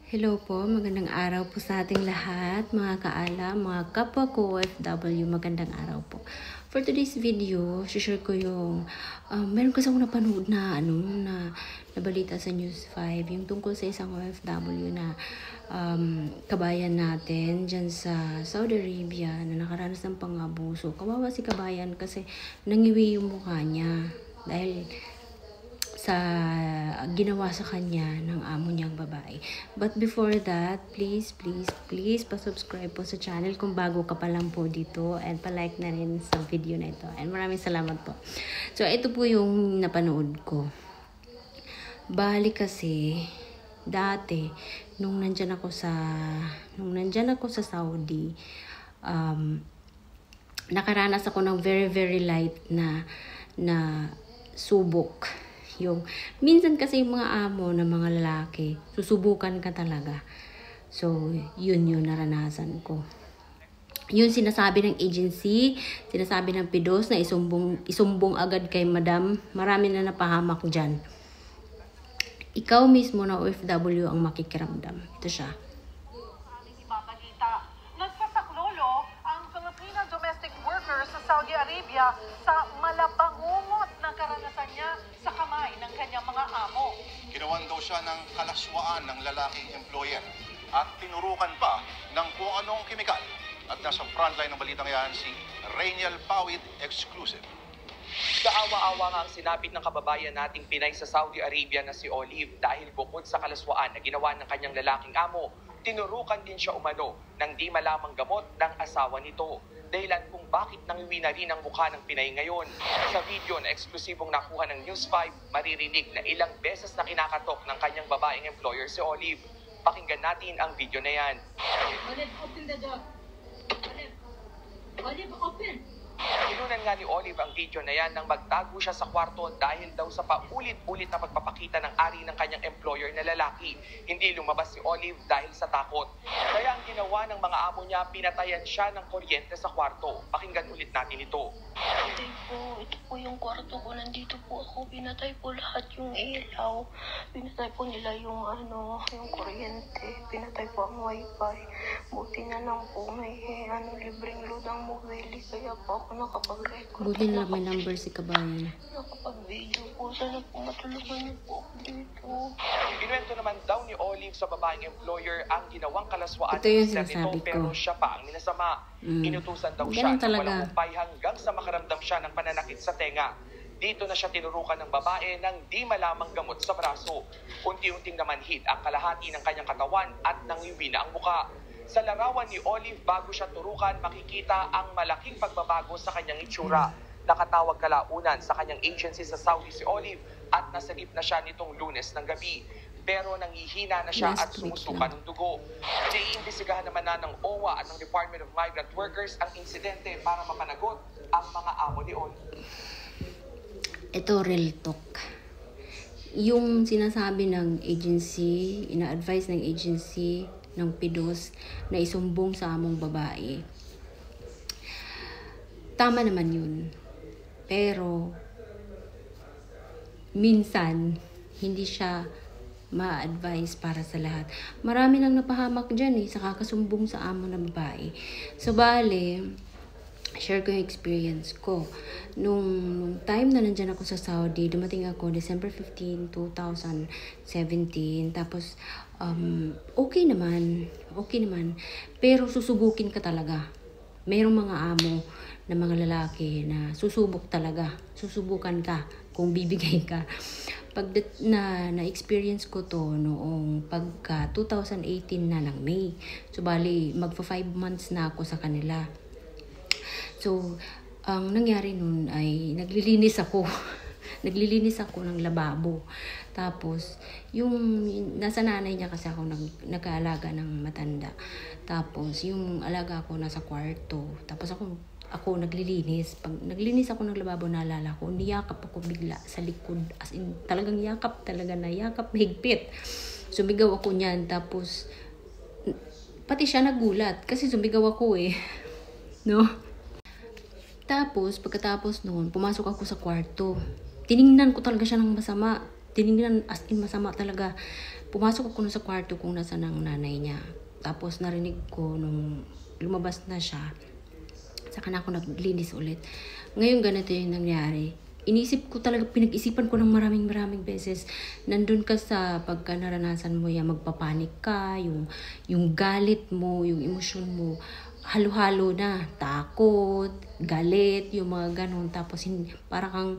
Hello po, magandang araw po sa ating lahat, mga kaala, mga kapwa ko OFW, magandang araw po. For today's video, share ko yung, meron kasi akong napanood na, balita sa News 5, yung tungkol sa isang OFW na kabayan natin dyan sa Saudi Arabia na nakaranas ng pang-abuso. Kawawa si kabayan kasi nangiwi yung mukha niya dahil sa ginawa sa kanya ng amo niyang babae. But before that, please pa-subscribe po sa channel kung bago ka pa lang po dito and pa-like na rin sa video na ito. And maraming salamat po. So, ito po yung napanood ko. Bali kasi, dati, nung nandyan ako sa Saudi, nakaranas ako ng very light na subok. Yung minsan kasi yung mga amo ng mga lalaki, susubukan ka talaga. So, yun naranasan ko. Yun sinasabi ng agency, sinasabi ng PIDOS na isumbong agad kay madam. Marami na napahamak dyan. Ikaw mismo na OFW ang makikiramdam. Ito siya. Nagpasaklolo ang Filipino domestic worker sa Saudi Arabia sa malabangungot na karanasan niya sa kamay ng kanyang mga amo. Ginawan daw siya ng kalaswaan ng lalaking employer at tinurukan pa ng kung anong kemikal. At nasa frontline ng balitang yan si Rainiel Pawid Exclusive. Kaawa-awa nga ang sinapit ng kababayan nating Pinay sa Saudi Arabia na si Olive dahil bukod sa kalaswaan na ginawa ng kanyang lalaking amo, tinurukan din siya umano ng di malamang gamot ng asawa nito. Dahilan kung bakit nangiwi na rin ang mukha ng Pinay ngayon. Sa video na eksklusibong nakuha ng News 5, maririnig na ilang beses na kinakatok ng kanyang babaeng employer si Olive. Pakinggan natin ang video na yan. Olive, open the door. Olive, open. Inunan nga ni Olive ang video na yan nang magtago siya sa kwarto dahil daw sa paulit-ulit na pagpapakita ng ari ng kanyang employer na lalaki. Hindi lumabas si Olive dahil sa takot. Kaya ang ginawa ng mga amo niya, pinatayan siya ng kuryente sa kwarto. Pakinggan ulit natin ito. Ito po yung kwarto ko. Nandito po ako. Pinatay po lahat yung ilaw. Pinatay po nila yung yung kuryente. Pinatay po ang wifi. Buti na lang po may libreng load ang mobile. Kaya po ako nakapag-record. Buti na lang may number si kabayan. Nakapag-video po. Sana po matulungan niyo po ako dito. Kinuwento naman daw ni Olive sa babaeng employer ang ginawang kalaswaan Ito yung ng mister sinasabi nito, pero ko. siya pa ang minasama. Inutusan daw siya Ganun ng talaga. walang humpay hanggang sa makaramdam siya ng pananakit sa tenga. Dito na siya tinurukan ng babae ng di malamang gamot sa braso. Unti-unting namanhid ang kalahati ng kanyang katawan at nangiwi na ang muka. Sa larawan ni Olive bago siya turukan, makikita ang malaking pagbabago sa kanyang itsura. Nakatawag kalaunan sa kanyang agency sa Saudi si Olive at nasagip na siya nitong Lunes ng gabi. Pero nangihina na siya at Last week sumusuka lang. ng dugo. Naiimbestigahan naman na ng OWA at ng Department of Migrant Workers ang insidente para mapanagot ang mga amo ni Olive. Ito real talk. Yung sinasabi ng agency, ina-advise ng agency ng PIDOS na isumbong sa among babae. Tama naman yun. Pero minsan hindi siya ma-advise para sa lahat. Marami nang napahamak dyan sa kakasumbong sa amo na babae. So bale, share ko yung experience ko. Nung time na nandyan ako sa Saudi, dumating ako December 15, 2017. Tapos, okay naman. Pero susubukin ka talaga. Mayroong mga amo na mga lalaki na susubok talaga. Susubukan ka kung bibigay ka. Pag na-experience ko to noong pagka 2018 na ng May. So, bali, magpa 5 months na ako sa kanila. So, ang nangyari nun ay naglilinis ako. Naglilinis ako ng lababo. Tapos, yung nasa nanay niya kasi ako nag-aalaga ng matanda. Tapos, yung alaga ko nasa kwarto. Tapos ako naglilinis. Pag naglilinis ako ng lababo, naalala ko, niyakap ako bigla sa likod. As in, talagang yakap, mahigpit. Sumigaw ako niyan. Tapos, pati siya nagulat. Kasi sumigaw ako No? Tapos, pagkatapos noon, pumasok ako sa kwarto. Tiningnan ko talaga siya ng masama. Tiningnan as in masama talaga. Pumasok ako sa kwarto kung nasa ng nanay niya. Tapos narinig ko nung lumabas na siya, saka na ako naglinis ulit. Ngayon ganito yung nangyari. Inisip ko talaga, pinag-isipan ko ng maraming beses. Nandun ka sa pagka naranasan mo yan, magpapanik ka, yung galit mo, yung emosyon mo, halo-halo na, takot, galit, yung mga ganun. Tapos para kang,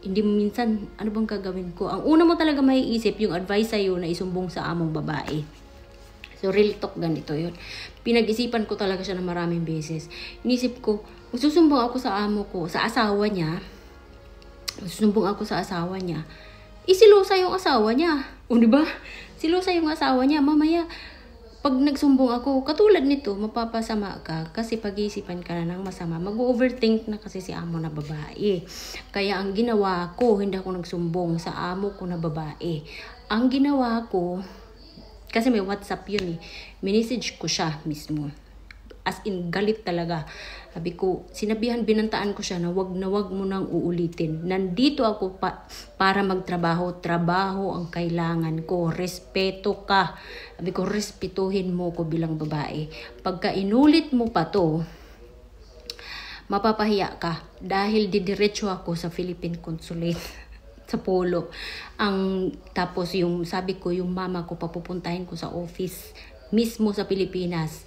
hindi mo minsan, ano bang gagawin ko? Ang una mo talaga maiisip, yung advice sa'yo na isumbong sa among babae. So, real talk, ganito yun. Pinag-isipan ko talaga siya ng maraming beses. Inisip ko, magsusumbong ako sa amo ko, sa asawa niya. Magsusumbong ako sa asawa niya. Isilosa yung asawa niya. O, diba? Silosa yung asawa niya. Mamaya, pag nagsumbong ako, katulad nito, mapapasama ka kasi pag-iisipan ka na ng masama. Mag-overthink na kasi si amo na babae. Kaya ang ginawa ko, hindi ako nagsumbong sa amo ko na babae. Ang ginawa ko, kasi may WhatsApp yun eh. Minessage ko siya mismo. As in, galit talaga. Sabi ko, binantaan ko siya na wag mo nang uulitin. Nandito ako para magtrabaho. Trabaho ang kailangan ko. Respeto ka. Sabi ko, respetuhin mo ko bilang babae. Pagka inulit mo pa to, mapapahiya ka. Dahil didiretso ako sa Philippine Consulate sa Polo. Tapos yung sabi ko, yung mama ko papupuntahin ko sa office mismo sa Pilipinas.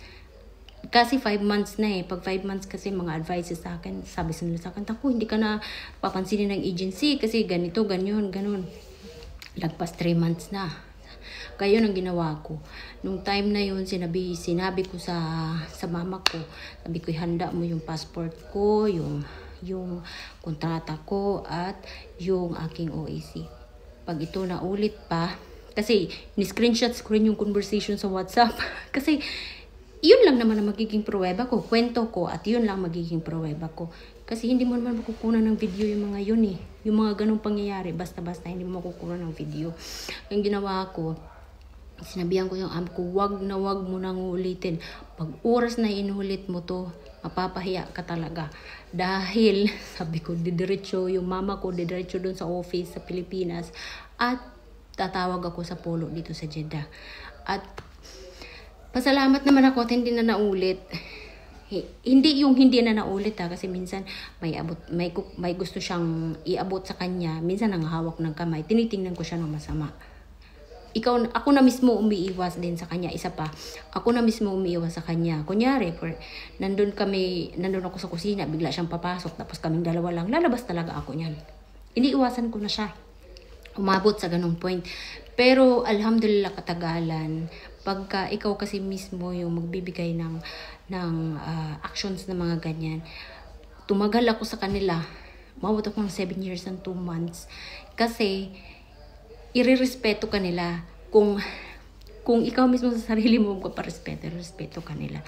Kasi 5 months na eh. Pag 5 months kasi mga advices sa akin, sabi nila sa akin, "Taku, hindi ka na papansinin ng agency kasi ganito, ganyan, ganun." Lagpas 3 months na. Kaya yun ang ginawa ko. Nung time na yun, sinabi ko sa mama ko, sabi ko, "Handa mo yung passport ko, yung kontrata ko at yung aking OAC. Pag ito na ulit pa," kasi ni-screenshot ko rin yung conversation sa WhatsApp. Kasi yun lang naman ang magiging pruweba ko. Kwento ko at yun lang magiging pruweba ko. Kasi hindi mo naman makukunan ng video yung mga yun eh. Yung mga ganong pangyayari, basta-basta hindi mo makukunan ng video. Yung ginawa ko, sinabihan ko yung amo ko, wag mo nang ulitin. Pag oras na inulit mo to, mapapahiya ka talaga. Dahil, sabi ko, yung mama ko, didiretso doon sa office sa Pilipinas. At tatawag ako sa Polo dito sa Jeddah. At pasalamat naman ako at hindi na naulit. Hindi na naulit kasi minsan may gusto siyang iabot sa kanya. Minsan nanghahawak ng kamay. Tinitingnan ko siya ng masama. Ako na mismo umiiwas din sa kanya. Isa pa, ako na mismo umiiwas sa kanya. Kunyari, nandun ako sa kusina, bigla siyang papasok, tapos kaming dalawa lang, lalabas talaga ako niyan. Iniiwasan ko na siya. Umabot sa ganung point. Pero, alhamdulillah, katagalan, pagka ikaw kasi mismo yung magbibigay ng actions na mga ganyan, tumagal ako sa kanila. Umabot ako ng 7 years and 2 months. Kasi, irerespeto ka nila. Kung ikaw mismo sa sarili mo respeto ka nila.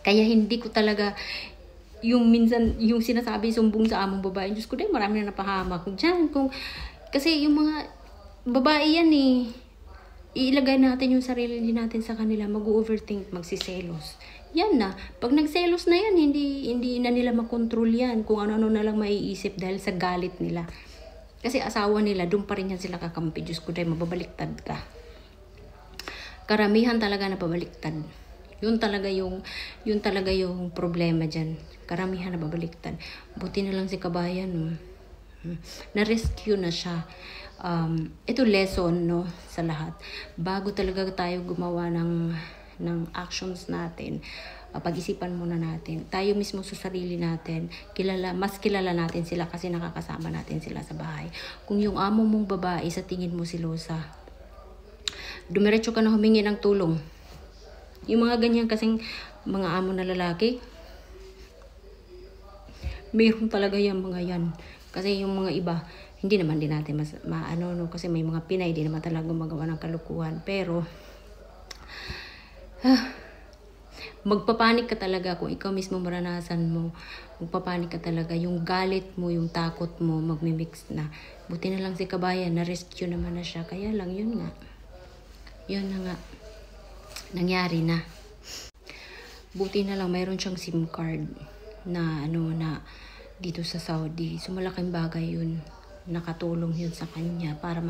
Kaya hindi ko talaga minsan yung sinasabi sumbong sa among babae, Diyos ko, marami na napahamak dyan. Kasi yung mga babae yan eh, ilagay natin yung sarili natin sa kanila, mag-overthink, magsiselos. Yan na. Pag nagselos na yan, hindi na nila makontrol yan. Kung ano-ano na lang maiisip dahil sa galit nila. Kasi asawa nila, doon pa rin yan sila kakampi. Diyos ko, mababaliktad ka. Karamihan talaga na pabaliktad. Yun talaga yung problema dyan. Karamihan na babaliktad. Buti na lang si kabayan, no? Na-rescue na siya. Ito lesson, no, sa lahat. Bago talaga tayo gumawa ng actions natin, pag-isipan muna natin. Tayo mismo sa sarili natin, mas kilala natin sila kasi nakakasama natin sila sa bahay. Kung yung amo mong babae sa tingin mo silosa, dumiretso ka na humingi ng tulong. Yung mga ganyan kasing mga amo na lalaki, mayroon talaga yung mga yan. Kasi yung mga iba, hindi naman din natin kasi may mga Pinay, di naman talaga gumagawa ng kalukuhan. Pero, magpapanik ka talaga kung ikaw mismo maranasan mo. Magpapanik ka talaga. Yung galit mo, yung takot mo, magmimix na. Buti na lang si kabayan, na-rescue naman na siya. Kaya lang, yun na nga. Nangyari na. Buti na lang, mayroon siyang SIM card na dito sa Saudi. So, malaking bagay yun. Nakatulong yun sa kanya para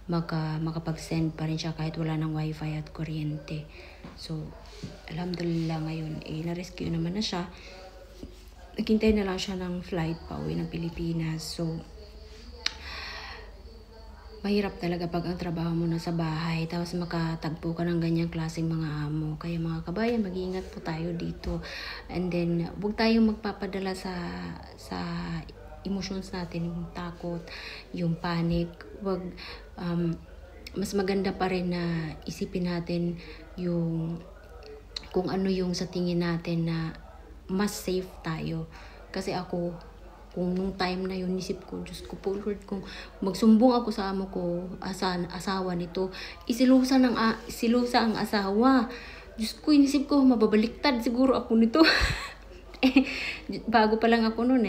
makapag-send pa rin siya kahit wala ng wifi at kuryente. So, alhamdulillah ngayon, na-rescue naman na siya. Naghintay na lang siya ng flight pa uwi ng Pilipinas. So, mahirap talaga pag ang trabaho mo na sa bahay, tapos makatagpo ka ng ganyang klaseng mga amo. Kaya mga kabayan, mag-iingat po tayo dito. And then, huwag tayong magpapadala sa emotions natin, yung takot, yung panic. Huwag, mas maganda pa rin na isipin natin yung kung ano yung sa tingin natin na mas safe tayo. Kasi ako, kung nung time na yun, isip ko, Diyos ko po Lord, kung magsumbong ako sa amo ko, asawa nito, silusa ang asawa. Diyos ko, inisip ko, mababaliktad siguro ako nito. Bago pa lang ako noon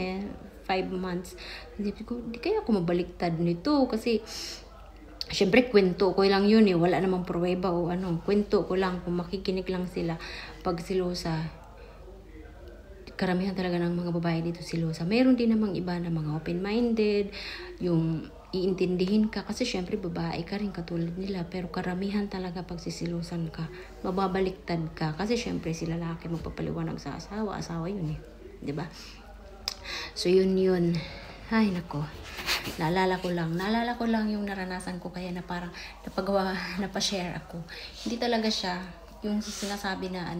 5 months. Isip ko, di kaya ako mabaliktad nito kasi syempre, kwento ko lang yun wala namang pruweba o ano. Kwento ko lang, kung makikinig lang sila pag silusa. Karamihan talaga ng mga babae dito silusa. Meron din namang iba na mga open-minded, yung iintindihin ka. Kasi syempre, babae ka rin katulad nila. Pero karamihan talaga pag sisilusan ka, mababaliktad ka. Kasi syempre, si lalaki magpapaliwanag sa asawa. Asawa yun Diba? So, yun. Ay, nako. Naalala ko lang yung naranasan ko kaya na parang napashare ako. Hindi talaga siya yung sinasabi na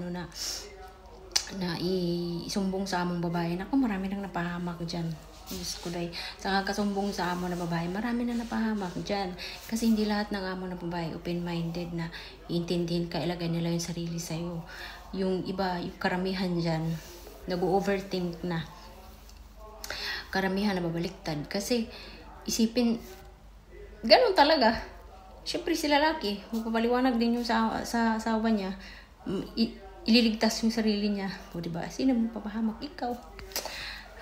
na isumbong sa among babae. Naku, marami nang napahamak dyan. Diyos ko day. Sa kasumbong sa amo na babae, marami na napahamak dyan. Kasi hindi lahat ng amo na babae open-minded na iintindihin ka, ilagay nila yung sarili sa'yo. Yung iba, yung karamihan dyan, nag-overthink na. Karamihan na babaliktad. Kasi, isipin, ganun talaga. Siyempre si lalaki, magpapaliwanag din yung sa asawa niya, ililigtas yung sarili niya. O diba? Sino mo papahamak? Ikaw.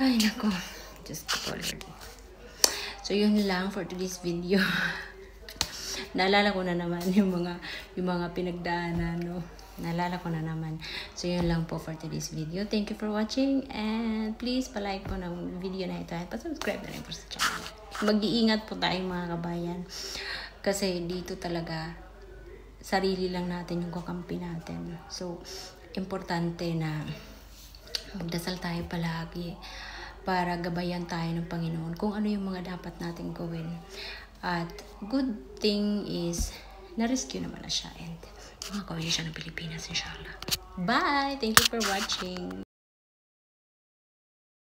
Ay, nako. Just to Lord. So, yun lang for today's video. Naalala ko na naman yung mga pinagdaanan, no? Naalala ko na naman. So, yun lang po for today's video. Thank you for watching. And please, palike po ng video na ito. At pa-subscribe na rin po sa channel. Mag-iingat po tayong mga kabayan. Kasi dito talaga, sarili lang natin yung kakampi natin. So, importante na magdasal tayo palagi para gabayan tayo ng Panginoon kung ano yung mga dapat natin gawin. At good thing is, na-rescue naman na siya and makakawin siya ng Pilipinas, inshallah. Bye! Thank you for watching.